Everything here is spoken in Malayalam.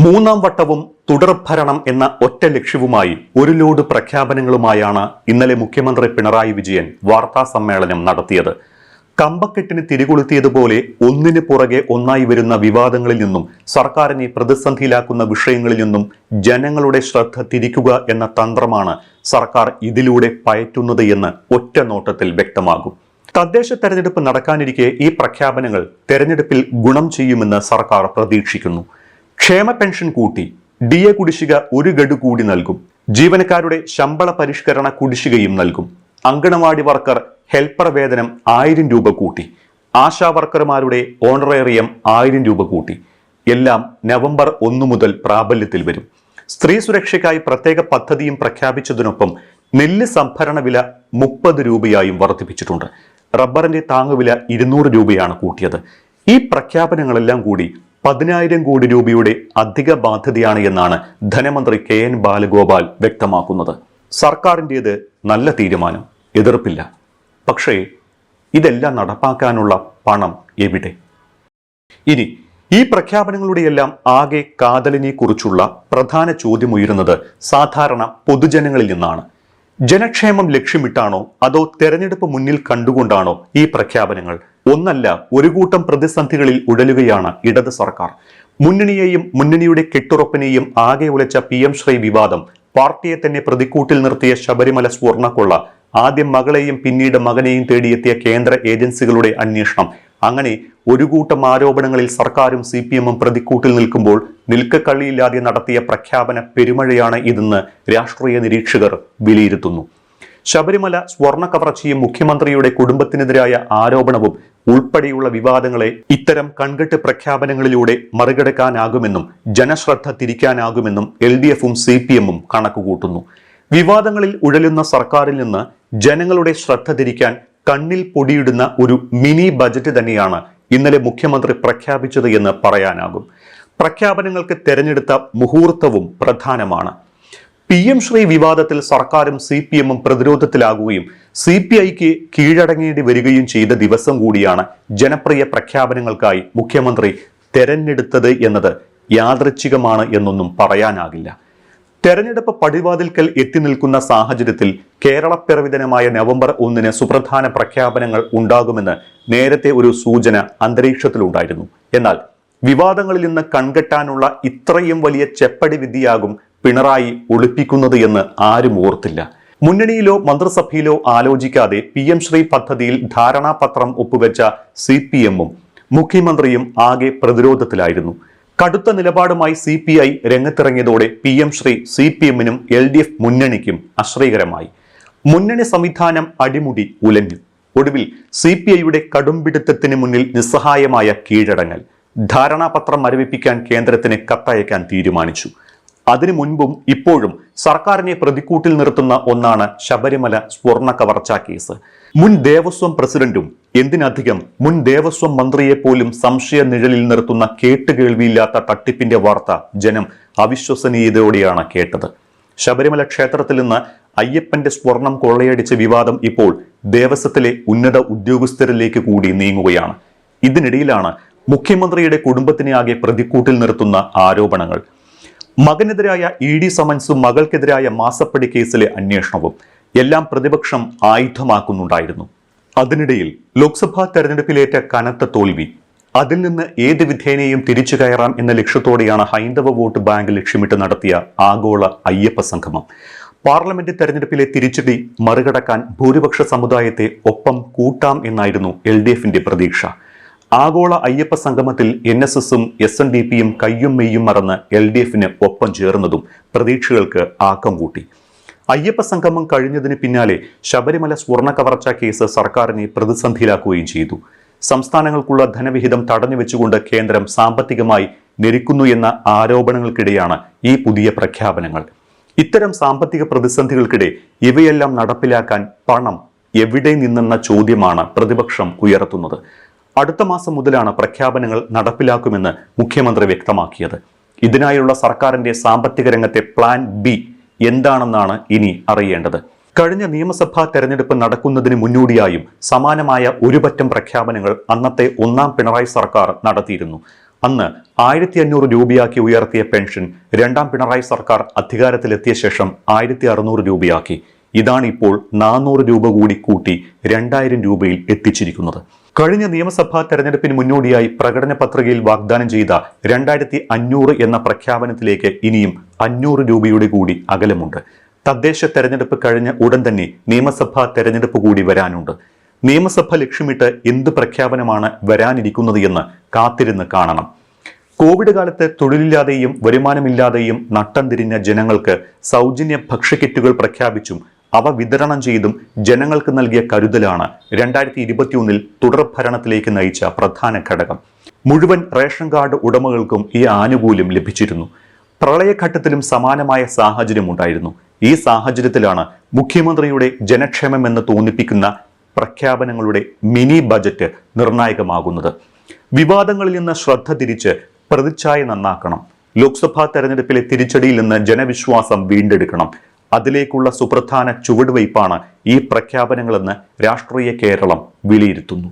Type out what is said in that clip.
മൂന്നാം വട്ടവും തുടർഭരണം എന്ന ഒറ്റ ലക്ഷ്യവുമായി ഒരു ലോഡ് പ്രഖ്യാപനങ്ങളുമായാണ് ഇന്നലെ മുഖ്യമന്ത്രി പിണറായി വിജയൻ വാർത്താ സമ്മേളനം നടത്തിയത്. കമ്പക്കെട്ടിന് തിരികൊളുത്തിയതുപോലെ ഒന്നിന് പുറകെ ഒന്നായി വരുന്ന വിവാദങ്ങളിൽ നിന്നും സർക്കാരിനെ പ്രതിസന്ധിയിലാക്കുന്ന വിഷയങ്ങളിൽ നിന്നും ജനങ്ങളുടെ ശ്രദ്ധ തിരിക്കുക എന്ന തന്ത്രമാണ് സർക്കാർ ഇതിലൂടെ പയറ്റുന്നത് എന്ന് ഒറ്റ നോട്ടത്തിൽ വ്യക്തമാകും. തദ്ദേശ തെരഞ്ഞെടുപ്പ് നടക്കാനിരിക്കെ ഈ പ്രഖ്യാപനങ്ങൾ തെരഞ്ഞെടുപ്പിൽ ഗുണം ചെയ്യുമെന്ന് സർക്കാർ പ്രതീക്ഷിക്കുന്നു. ക്ഷേമ പെൻഷൻ കൂട്ടി, DA കുടിശ്ശിക ഒരു ഗഡു കൂടി നൽകും. ജീവനക്കാരുടെ ശമ്പള പരിഷ്കരണ കുടിശ്ശികയും നൽകും. അങ്കണവാടി വർക്കർ ഹെൽപ്പർ വേതനം 1000 രൂപ കൂട്ടി. ആശാ വർക്കർമാരുടെ ഓണറേറിയം 1000 രൂപ കൂട്ടി. എല്ലാം നവംബർ 1 മുതൽ പ്രാബല്യത്തിൽ വരും. സ്ത്രീ സുരക്ഷയ്ക്കായി പ്രത്യേക പദ്ധതിയും പ്രഖ്യാപിച്ചതിനൊപ്പം നെല്ല് സംഭരണ വില 30 രൂപയായും വർദ്ധിപ്പിച്ചിട്ടുണ്ട്. റബ്ബറിന്റെ താങ്ങുവില 200 രൂപയാണ് കൂട്ടിയത്. ഈ പ്രഖ്യാപനങ്ങളെല്ലാം കൂടി 10,000 കോടി രൂപയുടെ അധിക ബാധ്യതയാണ് എന്നാണ് ധനമന്ത്രി KN ബാലഗോപാൽ വ്യക്തമാക്കുന്നത്. സർക്കാരിൻ്റേത് നല്ല തീരുമാനം, എതിർപ്പില്ല. പക്ഷേ ഇതെല്ലാം നടപ്പാക്കാനുള്ള പണം എവിടെ? ഇനി ഈ പ്രഖ്യാപനങ്ങളുടെയെല്ലാം ആകെ കാതലിനെ കുറിച്ചുള്ള പ്രധാന ചോദ്യം ഉയരുന്നത് സാധാരണ പൊതുജനങ്ങളിൽ നിന്നാണ്. ജനക്ഷേമം ലക്ഷ്യമിട്ടാണോ അതോ തെരഞ്ഞെടുപ്പ് മുന്നിൽ കണ്ടുകൊണ്ടാണോ ഈ പ്രഖ്യാപനങ്ങൾ? ഒന്നല്ല, ഒരു കൂട്ടം പ്രതിസന്ധികളിൽ ഉഴലുകയാണ് ഇടത് സർക്കാർ. മുന്നണിയെയും മുന്നണിയുടെ കെട്ടുറപ്പിനെയും ആകെ ഉലച്ച PM ശ്രീ വിവാദം, പാർട്ടിയെ തന്നെ പ്രതിക്കൂട്ടിൽ നിർത്തിയ ശബരിമല സ്വർണ്ണക്കൊള്ള, ആദ്യം മകളെയും പിന്നീട് മകനെയും തേടിയെത്തിയ കേന്ദ്ര ഏജൻസികളുടെ അന്വേഷണം, അങ്ങനെ ഒരു കൂട്ടം ആരോപണങ്ങളിൽ സർക്കാരും CPM-ഉം പ്രതിക്കൂട്ടിൽ നിൽക്കുമ്പോൾ നിൽക്കക്കള്ളിയില്ലാതെ നടത്തിയ പ്രഖ്യാപന പെരുമഴയാണ് ഇതെന്ന് രാഷ്ട്രീയ നിരീക്ഷകർ വിലയിരുത്തുന്നു. ശബരിമല സ്വർണ്ണ കവർച്ചയും മുഖ്യമന്ത്രിയുടെ കുടുംബത്തിനെതിരായ ആരോപണവും ഉൾപ്പെടെയുള്ള വിവാദങ്ങളെ ഇത്തരം കൺകെട്ട് പ്രഖ്യാപനങ്ങളിലൂടെ മറികടക്കാനാകുമെന്നും ജനശ്രദ്ധ തിരിക്കാനാകുമെന്നും LDF-ഉം CPM-ഉം കണക്കുകൂട്ടുന്നു. വിവാദങ്ങളിൽ ഉഴലുന്ന സർക്കാരിൽ നിന്ന് ജനങ്ങളുടെ ശ്രദ്ധ തിരിക്കാൻ കണ്ണിൽ പൊടിയിടുന്ന ഒരു മിനി ബജറ്റ് തന്നെയാണ് ഇന്നലെ മുഖ്യമന്ത്രി പ്രഖ്യാപിച്ചത് എന്ന് പറയാനാകും. പ്രഖ്യാപനങ്ങൾക്ക് തെരഞ്ഞെടുത്ത മുഹൂർത്തവും പ്രധാനമാണ്. PM ശ്രീ വിവാദത്തിൽ സർക്കാരും CPM-ഉം പ്രതിരോധത്തിലാകുകയും CPI-ക്ക് കീഴടങ്ങേണ്ടി വരികയും ചെയ്ത ദിവസം കൂടിയാണ് ജനപ്രിയ പ്രഖ്യാപനങ്ങൾക്കായി മുഖ്യമന്ത്രി തെരഞ്ഞെടുത്തത് എന്നത് യാദൃച്ഛികമാണ് എന്നൊന്നും പറയാനാകില്ല. തെരഞ്ഞെടുപ്പ് പടിവാതിൽക്കൽ എത്തി നിൽക്കുന്ന സാഹചര്യത്തിൽ കേരളപ്പിറവി ദിനമായ നവംബർ 1-ന് സുപ്രധാന പ്രഖ്യാപനങ്ങൾ ഉണ്ടാകുമെന്ന് നേരത്തെ ഒരു സൂചന അന്തരീക്ഷത്തിലുണ്ടായിരുന്നു. എന്നാൽ വിവാദങ്ങളിൽ നിന്ന് കൺകെട്ടാനുള്ള ഇത്രയും വലിയ ചെപ്പടി വിദ്യയാകും പിണറായി ഒളിപ്പിക്കുന്നത് എന്ന് ആരും ഓർത്തില്ല. മുന്നണിയിലോ മന്ത്രിസഭയിലോ ആലോചിക്കാതെ PM ശ്രീ പദ്ധതിയിൽ ധാരണാപത്രം ഒപ്പുവെച്ച CPM-ഉം മുഖ്യമന്ത്രിയും ആകെ പ്രതിരോധത്തിലായിരുന്നു. കടുത്ത നിലപാടുമായി CPI രംഗത്തിറങ്ങിയതോടെ PM ശ്രീ CPM-നും LDF മുന്നണിക്കും അശ്രീകരമായി. മുന്നണി സംവിധാനം അടിമുടി ഉലഞ്ഞു. ഒടുവിൽ CPI-യുടെ കടുംപിടുത്തത്തിന് മുന്നിൽ നിസ്സഹായമായ കീഴടങ്ങൽ. ധാരണാപത്രം മരവിപ്പിക്കാൻ കേന്ദ്രത്തിന് കത്തയക്കാൻ തീരുമാനിച്ചു. അതിനു മുൻപും ഇപ്പോഴും സർക്കാരിനെ പ്രതിക്കൂട്ടിൽ നിർത്തുന്ന ഒന്നാണ് ശബരിമല സ്വർണ്ണ കവർച്ചാ കേസ്. മുൻ ദേവസ്വം പ്രസിഡന്റും എന്തിനധികം മുൻ ദേവസ്വം മന്ത്രിയെ പോലും സംശയ നിഴലിൽ നിർത്തുന്ന കേട്ടുകേൾവിയില്ലാത്ത തട്ടിപ്പിന്റെ വാർത്ത ജനം അവിശ്വസനീയതയോടെയാണ് കേട്ടത്. ശബരിമല ക്ഷേത്രത്തിൽ നിന്ന് അയ്യപ്പന്റെ സ്വർണം കൊള്ളയടിച്ച വിവാദം ഇപ്പോൾ ദേവസ്വത്തിലെ ഉന്നത ഉദ്യോഗസ്ഥരിലേക്ക് കൂടി നീങ്ങുകയാണ്. ഇതിനിടയിലാണ് മുഖ്യമന്ത്രിയുടെ കുടുംബത്തിനെ ആകെ പ്രതിക്കൂട്ടിൽ നിർത്തുന്ന ആരോപണങ്ങൾ. മകനെതിരായ ED സമൻസും മകൾക്കെതിരായ മാസപ്പടി കേസിലെ അന്വേഷണവും എല്ലാം പ്രതിപക്ഷം ആയുധമാക്കുന്നുണ്ടായിരുന്നു. അതിനിടയിൽ ലോക്സഭാ തെരഞ്ഞെടുപ്പിലേറ്റ കനത്ത തോൽവി, അതിൽ നിന്ന് ഏത് വിധേനയും തിരിച്ചു കയറാം എന്ന ലക്ഷ്യത്തോടെയാണ് ഹൈന്ദവ വോട്ട് ബാങ്ക് ലക്ഷ്യമിട്ട് നടത്തിയ ആഗോള അയ്യപ്പ സംഗമം. പാർലമെന്റ് തെരഞ്ഞെടുപ്പിലെ തിരിച്ചടി മറികടക്കാൻ ഭൂരിപക്ഷ സമുദായത്തെ ഒപ്പം കൂട്ടാം എന്നായിരുന്നു LDF-ന്റെ പ്രതീക്ഷ. ആഗോള അയ്യപ്പ സംഗമത്തിൽ NSS-ഉം SNDP-യും കയ്യും മെയ്യും മറന്ന് LDF-ന് ഒപ്പം ചേർന്നതും പ്രതീക്ഷകൾക്ക് ആക്കം കൂട്ടി. അയ്യപ്പ സംഗമം കഴിഞ്ഞതിന് പിന്നാലെ ശബരിമല സ്വർണ്ണ കവർച്ചാ കേസ് സർക്കാരിനെ പ്രതിസന്ധിയിലാക്കുകയും ചെയ്തു. സംസ്ഥാനങ്ങൾക്കുള്ള ധനവിഹിതം തടഞ്ഞു വെച്ചുകൊണ്ട് കേന്ദ്രം സാമ്പത്തികമായി ഞെരുക്കുന്നു എന്ന ആരോപണങ്ങൾക്കിടെയാണ് ഈ പുതിയ പ്രഖ്യാപനങ്ങൾ. ഇത്തരം സാമ്പത്തിക പ്രതിസന്ധികൾക്കിടെ ഇവയെല്ലാം നടപ്പിലാക്കാൻ പണം എവിടെ നിന്നെന്ന ചോദ്യമാണ് പ്രതിപക്ഷം ഉയർത്തുന്നത്. അടുത്ത മാസം മുതലാണ് പ്രഖ്യാപനങ്ങൾ നടപ്പിലാക്കുമെന്ന് മുഖ്യമന്ത്രി വ്യക്തമാക്കിയത്. ഇതിനായുള്ള സർക്കാരിന്റെ സാമ്പത്തിക രംഗത്തെ പ്ലാൻ B എന്താണെന്നാണ് ഇനി അറിയേണ്ടത്. കഴിഞ്ഞ നിയമസഭാ തെരഞ്ഞെടുപ്പ് നടക്കുന്നതിന് മുന്നോടിയായും സമാനമായ ഒരുപറ്റം പ്രഖ്യാപനങ്ങൾ അന്നത്തെ ഒന്നാം പിണറായി സർക്കാർ നടത്തിയിരുന്നു. അന്ന് 1500 രൂപയാക്കി ഉയർത്തിയ പെൻഷൻ രണ്ടാം പിണറായി സർക്കാർ അധികാരത്തിലെത്തിയ ശേഷം 1600 രൂപയാക്കി. ഇതാണ് ഇപ്പോൾ 400 രൂപ കൂടി കൂട്ടി 2000 രൂപയിൽ എത്തിച്ചിരിക്കുന്നത്. കഴിഞ്ഞ നിയമസഭാ തെരഞ്ഞെടുപ്പിന് മുന്നോടിയായി പ്രകടന പത്രികയിൽ വാഗ്ദാനം ചെയ്ത 2500 എന്ന പ്രഖ്യാപനത്തിലേക്ക് ഇനിയും 500 രൂപയുടെ കൂടി അകലമുണ്ട്. തദ്ദേശ തെരഞ്ഞെടുപ്പ് കഴിഞ്ഞ ഉടൻ തന്നെ നിയമസഭാ തെരഞ്ഞെടുപ്പ് കൂടി വരാനുണ്ട്. നിയമസഭ ലക്ഷ്യമിട്ട് എന്ത് പ്രഖ്യാപനമാണ് വരാനിരിക്കുന്നത് എന്ന് കാത്തിരുന്ന് കാണണം. കോവിഡ് കാലത്ത് തൊഴിലില്ലാതെയും വരുമാനമില്ലാതെയും നട്ടം തിരിഞ്ഞ ജനങ്ങൾക്ക് സൗജന്യ ഭക്ഷ്യക്കിറ്റുകൾ പ്രഖ്യാപിച്ചും അവ വിതരണം ചെയ്തും ജനങ്ങൾക്ക് നൽകിയ കരുതലാണ് 2021 തുടർ ഭരണത്തിലേക്ക് നയിച്ച പ്രധാന ഘടകം. മുഴുവൻ റേഷൻ കാർഡ് ഉടമകൾക്കും ഈ ആനുകൂല്യം ലഭിച്ചിരുന്നു. പ്രളയഘട്ടത്തിലും സമാനമായ സാഹചര്യം ഉണ്ടായിരുന്നു. ഈ സാഹചര്യത്തിലാണ് മുഖ്യമന്ത്രിയുടെ ജനക്ഷേമമെന്ന് തോന്നിപ്പിക്കുന്ന പ്രഖ്യാപനങ്ങളുടെ മിനി ബജറ്റ് നിർണായകമാകുന്നത്. വിവാദങ്ങളിൽ നിന്ന് ശ്രദ്ധ തിരിച്ച് പ്രതിച്ഛായ നന്നാക്കണം. ലോക്സഭാ തെരഞ്ഞെടുപ്പിലെ തിരിച്ചടിയിൽ നിന്ന് ജനവിശ്വാസം വീണ്ടെടുക്കണം. അതിലേക്കുള്ള സുപ്രധാന ചുവടുവയ്പ്പാണ് ഈ പ്രഖ്യാപനങ്ങളെന്ന് രാഷ്ട്രീയ കേരളം വിലയിരുത്തുന്നു.